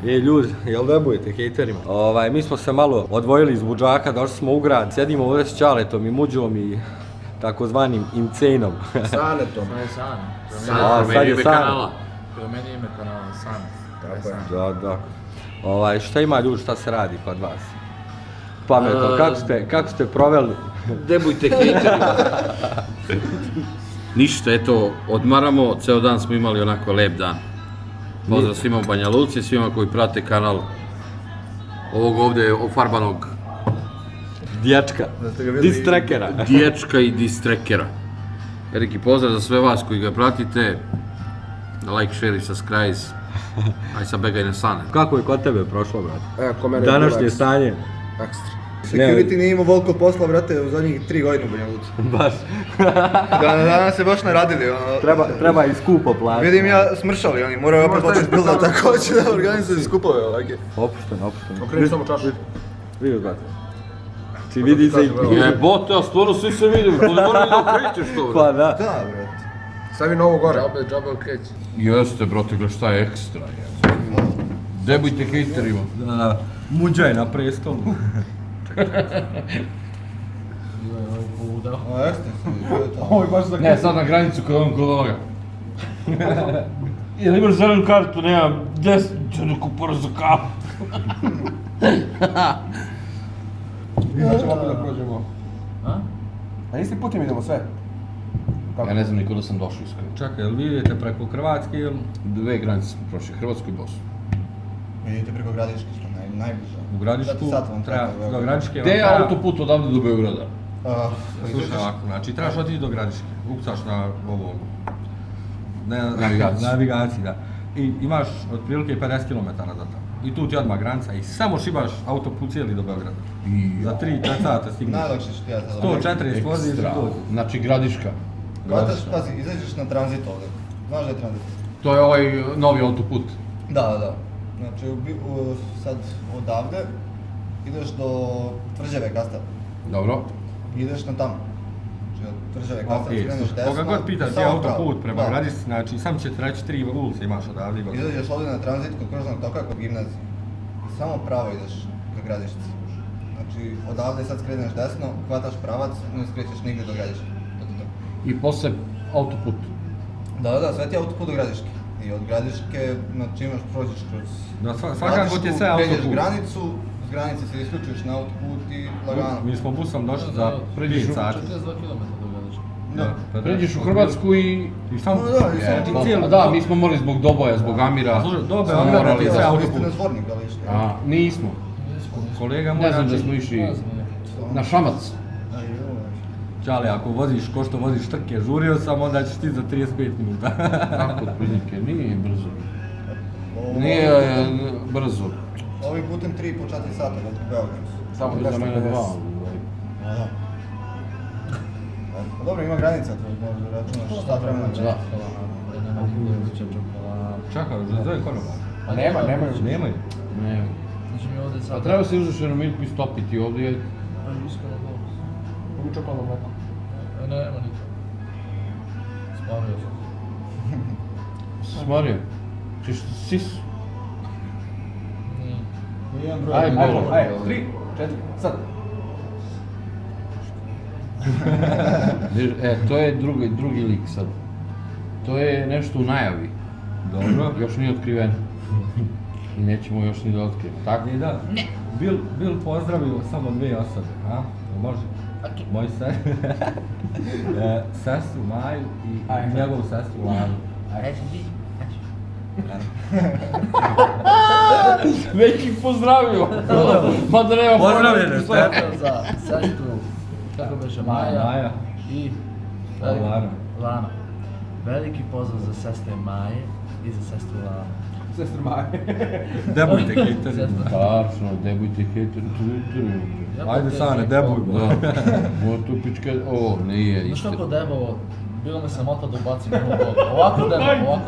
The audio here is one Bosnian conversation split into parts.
Ljudi, jel da budete hejterima? Mi smo se malo odvojili iz Budžaka, došli smo u grad, sjedimo ovdje s Čaletom i Muđom i takozvanim Incejnom. Sanetom. Sad je Sane. Meni je ime kanala, Sane. Tako je. Da. Šta ima ljudi, šta se radi kod vas? Pametno, kako ste proveli? Debujte hejterima. Ništa, eto, odmaramo, ceo dan smo imali onako lep dan. Pozdrav svima u Banja Luci, svima koji prate kanal ovog ovdje ofarbanog Dječka, distrekera. Dječka i distrekera. Veliki pozdrav za sve vas koji ga pratite. Like, share i subscribe. Aj sad begaj na Sane. Kako je kod tebe prošlo, brate? Današnje stanje. Ekstra. Security nije imao voliko posla, brate, u zadnjih 3 godine u Banja Luci. Baš. Danas se baš naradili, Treba i skupo platiti. Vidim ja smršali, oni moraju opet početi bilda također da organizuju skupove ovake. Opušteno. Okreni samo čašu. Vidi, brate. Ti vidi se i... Jebote, a stvarno svi se vidim, to ne moram da okrećeš to, Pa da. Da, brate. Stavi novo gore. Džabe okreći. Jeste, brate, gledaj šta je ekstra, Debujte hejterima. Da, Muđa je na prestolu. A, ekstra. Ovo je baš za... Ne, sad na granicu kod ovoga. Jel imaš zelenu kartu, nemam 10, ću da kupora za kapu. Sad ćemo opet da prođemo. A isti put im idemo sve? Ja ne znam niko da sam došao iskreno. Čekaj, jel vi idete preko Hrvatske ili? 2 granice smo prošli, Hrvatsku i Bosnu. Idete preko Gradiške, što najbliže. U Gradišku treba, do Gradiške vam Gde je treba... autoput odavde do Beograda? Slušaj ovako, znači trebaš otići do Gradiške, ukucaš na ovom... Navigaciji. Navigaciji, da. I imaš otprilike 50 km do tamo. I tu ti odmah granica i samo šibaš autoput cijeli do Beograda. Za 3-4 sata stigneš. Najlakše što ti ja sada. 140 voziš i dođeš. Znači Gradiška. Hvataš, pazi, izađeš na tranzit ovdje. Znaš da je tranzit? To je ovaj novi autoput. Da. Znači, sad odavde ideš do Tvrđave Kastar. Dobro. Ideš na tamo. Znači, od Tvrđave Kastar skreneš desno. Koga god pita ti autoput prema Gradišci, znači sam će ti reći 3 ulice imaš odavde i gotovo. Izađeš ovdje na tranzit kod Kružnog toka, kod gimnazije. I samo pravo ideš ka Gradišci. Znači, odavde sad skreneš desno, hvataš pravac, ne skrećeš nigdje do Gradiške. I posle autoput. Da, sve ti je autoput do Gradiške. I od Gradiške, znači imaš, prođeš kroz Svakako ti je sve autoput. Pređeš granicu, s granice se isključiš na autoput i lagano. Mi smo busom došli za 5 sati. 42 km do Gradiške. Da. Pređeš u Hrvatsku i... samo Da, mi smo morali zbog Doboja, zbog Amira. Dobe, smo morali sve da... Vi ste autoput. na Zvornik, ali što? Nismo. Kolega moj, Ne znam da znači, smo išli na Šamac. Čale, ako voziš ko što voziš trke, žurio sam, onda ćeš ti za 35 minuta. Tako, otprilike, nije brzo. Nije brzo. Ovim putem 3,5 sata do Beograda. Samo za mene 2. Da. Pa dobro, ima granica, to možda računaš sat vremena. Da. Čekaj, zove konobar. Pa nemaju. Nemaju. Ne. Znači mi ovdje sad... A treba se uzeti šeromirku i stopiti ovdje. Iskreno dobro. Uvi čokolom mleko. Nema nikad. Spario sam. Smario. Češ sisu? Nije. Aj, bolo. 3, 4, sad. To je drugi lik sad. To je nešto u najavi. Dobro. Još nije otkriveno. I nećemo još ni da otkrijemo, tako? I da. Ne. Bil pozdravio samo 2 osobe, a? Može? Moju sestru Maju i njegovu sestru Lanu. Već ih pozdravio! Mada nema Pozdravljene, Za sestru, kako beše, Maja i Lana. Veliki pozdrav za sestre Maje i za sestru Lanu. Sestru Maje. Debujte hejteri. Tačno, debujte hejteri. Ajde Sane, debujmo. Ovo tu pička, ovo nije Znaš isto. kako debovo, bilo me samota da ubacim jednu bodu. Ovako debovo.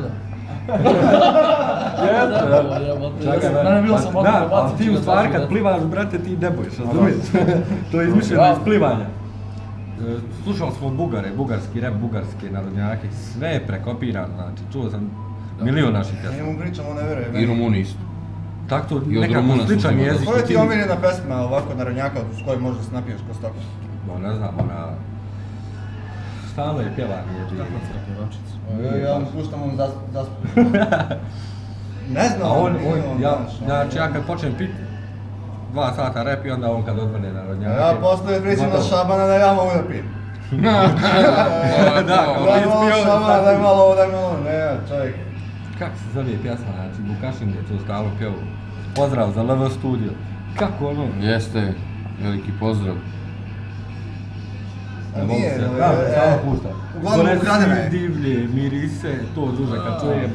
Čekaj, Mene bilo samota da ali ubacim. ti u stvari kad plivaš, brate, ti debuješ, razumiješ? To je izmišljeno iz plivanja. Slušali smo Bugare, bugarski rap, bugarske narodnjake, sve je prekopirano, znači čuo sam milion naših Ja pjesama. mu pričam, on ne vjeruje. I Rumuni isto. tako I od nekako Rumuna sam sličan uzimao jezik. Koja ti je omiljena pesma ovako narodnjaka s kojoj možeš da se napiješ ko stoko? No, ne znam, ona... Stalno je pjevan je ti. Kakva pjevačica? Ja vam puštam on zaspu. Ne znam, A on, nije on baš, znači ja kad počnem piti 2 sata rap i onda on kad odvrne narodnjake. Ja poslije pričam na Šabana da ja mogu da pijem. Da, kao Daj ti malo spio, Šabana, daj malo ovo, daj malo ovo. Ne, čovjek. Kako se zove pjesma, znači Vukašin je tu stalno pjevo. Pozdrav za LV Studio. Kako ono? Jeste, veliki pozdrav. Nije, samo pušta. uglavnom ukradena je. Divlje, mirise, to duže kad čujem.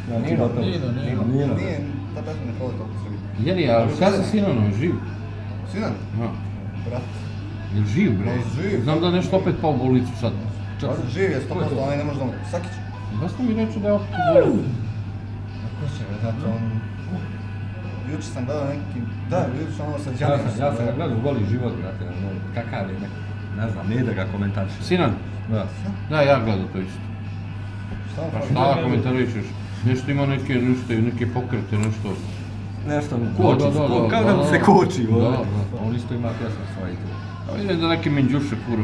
Znači, gotovo. Nino. Nije, ta pesma ne poli toliko Srbiji. Jeli, ali šta sa Sinonom, živ? Sinan? Ja. Brat. Jel živ, bre? Živ. Znam da je nešto opet pao u bolnicu sad. Živ je 100%, onaj ne može da umre. Sakić. Dosta mi reče da je opet u bolnicu. Ko će ga znati, on... Juče sam gledao neki... Da, juče ono sa Ja Đanijem. sam ga gledao Goli život, brate, ono, kakav je neko, ne znam, nije da ga komentarišem. Sinan? Da. Da, ja gledam to isto. Šta Pa vam šta komentarišeš? Nešto ima neke pokrete, nešto. Nešto mu koči, kao da mu se koči Da, ovdje. da. On isto ima pjesmu svoje tu. A vidim da neke menđuše fure.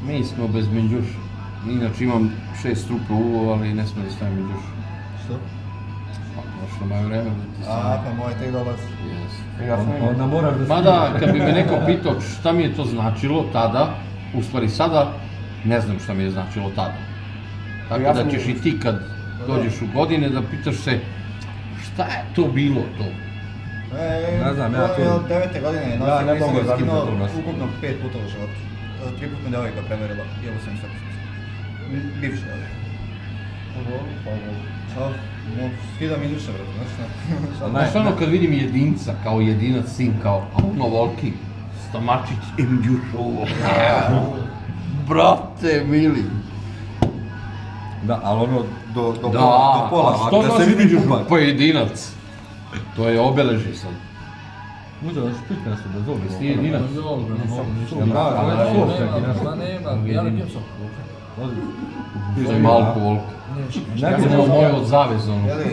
Mi smo bez menđuša. Inače imam 6 rupa uvo, ali ne smije da stavim menđuša. Što? Pa prošlo moje vreme da ti sam... A, pa moj tek dolazi. Yes. Onda moraš da Mada, kad bi me neko pitao šta mi je to značilo tada, u stvari sada, ne znam šta mi je značilo tada. Tako da ćeš i ti kad dođeš u godine da pitaš se šta je to bilo to. Ne znam, ja to... to- Od 9. godine je Ja nosio, ne nisam mogu ga zamisliti skinuo da to nosim. ukupno 5 puta u životu. 3 puta me devojka preverila, jebo sam i sve. Bivši devojka. Skida mi duše, brate, znaš šta? Znaš ono kad vidim jedinca, kao jedinac sin, kao ono volki, Stamačić i Mđušovo. Brate, mili. Da, ali ono do Da, pola, a što da se nosi vidi Mđušov pupak. pojedinac? To je obeleži sad. Možda da spiti nešto da zove. Jesi ti jedinac? Ja ne pijem sok. To je malko volko. Ja sam imao moje od zaveza, ono. Jeli,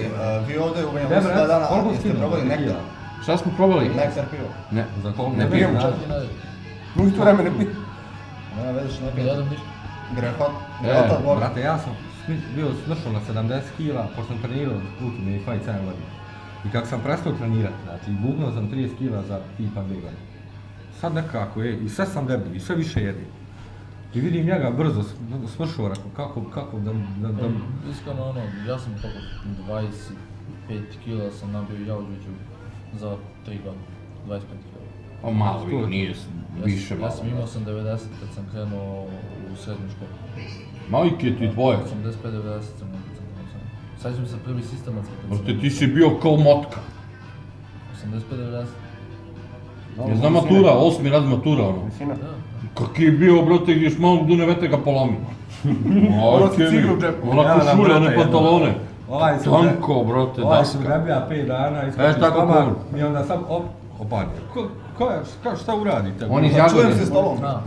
vi ovdje u Banja Ne, Luci bre, dana koliko jeste skinu? probali nektar? Šta smo probali? Nektar pivo. Ne. Za koliko? Ne pijem. Isto vreme ne pijem. Ne, vidiš, ne Ne pijem. jedem ništa. Grehot. Grehota, Bog. Brate, ja sam bio smršao na 70 kila, pošto sam trenirao Ultimate Fight 7 godina. I kako sam prestao trenirati, znači gubnuo sam 30 kila za tipa 2 godine. Sad nekako je, i sve sam debil, i sve više jedim. I vidim njega brzo smršao, rekao, kako da... Iskreno ono, ja sam toliko 25 kila sam nabio Jauđuću za 3 godine. 25 kila. O, malo je, nije više Ja malo. sam imao sam 90 kad sam krenuo u srednju školu. Majke ti tvoje. 85-90 sam nekad sam krenuo sam. Sad ću se prvi sistematski kad sam... Brate, ti si bio kao motka. 85-90. Ne znam matura, 8. raz matura, ono. Da. Kak je bio, brate, gdješ malo dune vete ga polomi. Majke mi, ciglu u džepu. onako Ja, šulje, brate, one pantalone. Ovaj sam Tanko, brate, Ovaj sam daska. grebija 5 dana, iskoči tako stomak cool. i onda sam opanio. Šta uradite? On iz Čujem Jagodine. se s tobom. Da.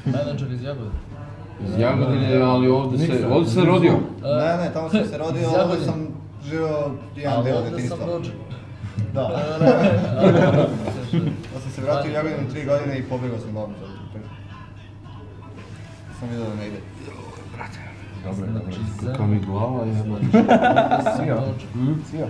Menadžer iz Jagodine. Iz Jagodine, ali ovdje se rodio. Ne, tamo sam se rodio, Iz ovdje Jagodine. sam živio jedan Ali deo ovdje sam djetinjstva. rođen. Da. Ja sam se vratio u Jagodinu 3 godine i pobjegao sam glavom za to. Sam vidio da ne ide. Dobro, Znači, Kakva mi glava je, brate. sam rođen. Sija.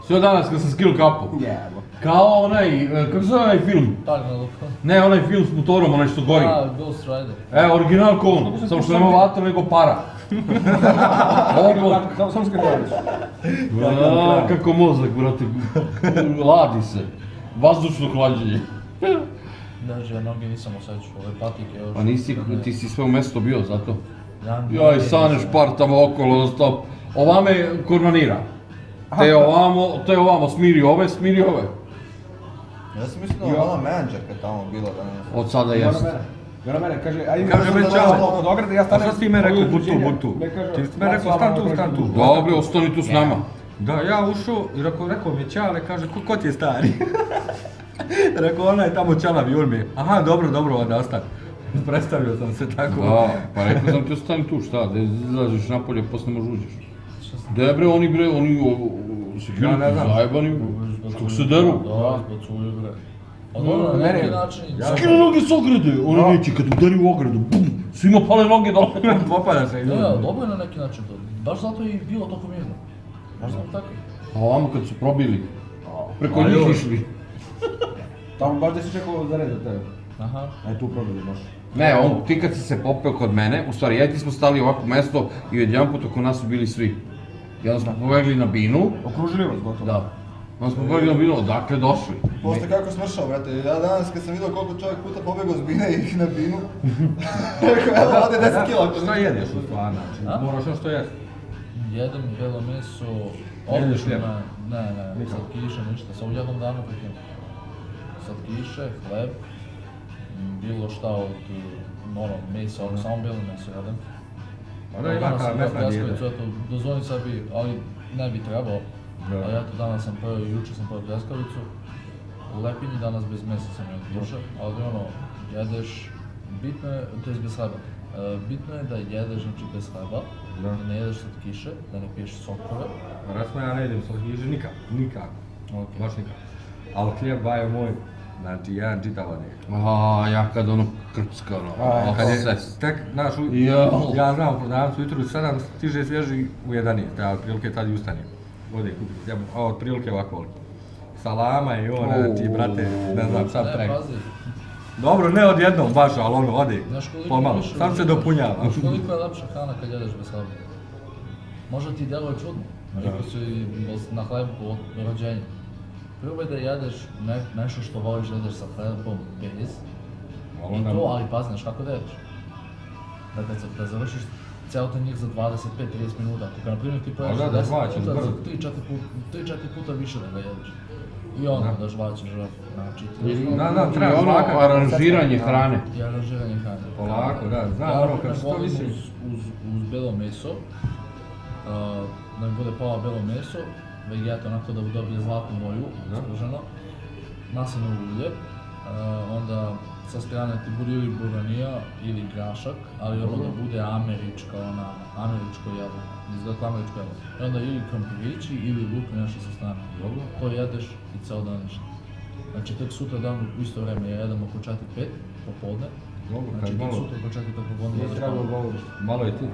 Sve danas kad sam skill kapu. Jebo. Kao onaj, kako se zove onaj film? Tak na lupu. Ne, onaj film s motorom, onaj što gori. Ghost Rider. Original ko on, samo što nema vatra nego para. Ovo, Samo skrivaš. kako mozak, brate, ladi se. Vazdušno hlađenje. Znači, ja noge nisam osjećao, ove patike još. Pa nisi, ti si sve u mesto bio zato. Ja Joj, saneš partama okolo, non stop. Ovame kornanira. Te ovamo, smiri ove. Ja sam mislio da je ona menadžerka tamo bila da ne... Od sada jeste. I ona mene kaže, ajde Kaže, mi već da čale. od ograde, ja A stanem... šta si ti me rekao, od butu, udruženja. butu? Me kaže, Ti si me rekao, stan tu. Dobro, ostani tu s nama. Da, ja ušao i rekao mi je Čale, kaže, ko ti je stari? Rekao, ona je tamo Čalavi, on mi je, aha, dobro, onda ostane. Predstavio sam se tako. Da, pa rekao sam ti ostani tu, šta, da izlaziš napolje, poslije možeš uđeš. Debre, oni security zajebani, kako se deru. Da, izbacuju bre. A dobro, na neki način... Skine noge s ograde, oni neće kad udari u ogradu, bum, svima pale noge dole. Popada se i Ne, ljudi. dobro je na neki način to. Baš zato je i bilo toliko mirno. Baš zato tako. A ovamo kad su probili, preko njih išli. Tamo baš da si čekao za red za tebe. Aha. Aj tu probali baš. Ne, ti kad si se popeo kod mene, u stvari ja i ti smo stali ovako mesto i jedan put oko nas su bili svi. I onda smo pobegli na binu. Okružili vas gotovo. Da. Onda smo pobegli na binu, odakle došli? Posle kako smršao, brate, ja danas kad sam vidio koliko čovjek puta pobegao s bine i na binu, rekao, evo, ode 10 kila. Šta jedeš u stvarno? Znači, moraš što jesti. Jedem belo meso, Jedeš obično, hljeb? ne, slatkiše, ništa, samo u jednom danu prekinem. Slatkiše, hleb, bilo šta od mesa, samo belo meso jedem. Pa da ima ta mesna dijeta. Dozvolim sebi, ali ne bi trebao. Da. A eto, danas sam pojeo, jučer sam pojeo pljeskavicu. U lepinji danas bez mesa sam jeo duše, ali jedeš, bitno je, to je bez hleba. Bitno je da jedeš, znači bez hleba, da ne jedeš slatkiše, da ne piješ sokove. Recimo ja ne jedem slatkiše nikako. Okay. Baš nikako. Ali hljeb bajo moj, znači jedan čitav odijek. Ja kad ono krcka, ono, Kad je ses. tek, znaš, ja znam prodavnicu jutru u 7, stiže svježi u 11, ja otprilike tad i ustanem. Ode kupiti hljeb, a otprilike ovako volim. Salama i on, znači, brate, ne znam, sad preko. Ne, pazi. Dobro, ne odjednom baš, ali ono, ode, Znaš koliko pomalo, više sam se uživaš? dopunjava. Znaš koliko je lepša hrana kad jedeš bez hleba? Možda ti djeluje čudno, ako si na hlebu od rođenja. Probaj da jedeš nešto što voliš da jedeš sa hlebom bez. I to, ali pazi, znaš kako da jedeš? Da završiš cijel taj njih za 25-30 minuta, ako ga na primjer ti pojedeš za 10 minuta, za 3-4 puta više da ga jedeš. I ono da žvaćeš žvaku, znači ti treba ono žvaka. aranžiranje hrane. i aranžiranje hrane. Polako, da, znam ono kad što više. Uz belo meso, da mi bude pola belo meso, vegeta onako da dobije zlatnu boju, sprženo, maslinovo ulje, onda sa strane ti bude ili buranija ili grašak, ali ono da bude američko jelo, izgleda američko jelo. I onda ili krompirići ili luk nešto sa strane. To jedeš i ceo dan ništa. Znači tek sutra dan u isto vreme ja jedem oko 4-5 popodne. Znači tek sutra oko 4-5 popodne Nije jedeš trebalo malo. govoriš.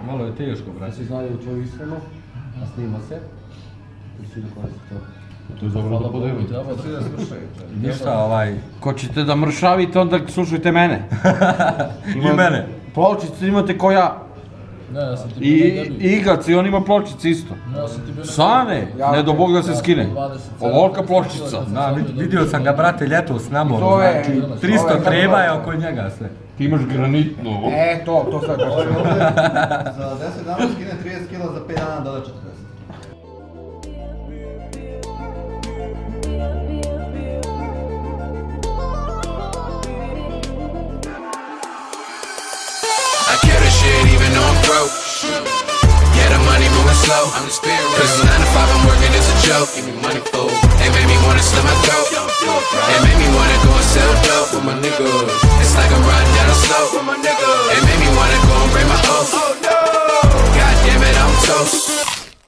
Malo je teško, Da brate. si znali u tvoju ishranu, a snima se. I svi da koriste to. To je dobro Hvala da Bogu, podelimo. treba Svi da smršaju. Ništa, Ko ćete da mršavite, onda slušajte mene. i mene. Pločice imate ko ja. Ne, ja sam ti I bio na debi. Igac i on ima pločice isto. Ne, ja sam ti bio na Sane, ne do Bog da se skine. Ovolika pločica. Da, vidio sam ga, brate, ljetos na moru, To je- znači, to 300 je- treba je oko njega sve. Ti imaš granitno. To sad baš. Ovdje za 10 dana skine 30 kila, za 5 dana doda 40. I kill this shit even though I'm broke. Yeah, the money moving slow. I'm the spirit. Cause 9 to 5 I'm working, it's a joke. Give me money, fool. They made me wanna sell my dope. They made me wanna go and sell dope with my niggas.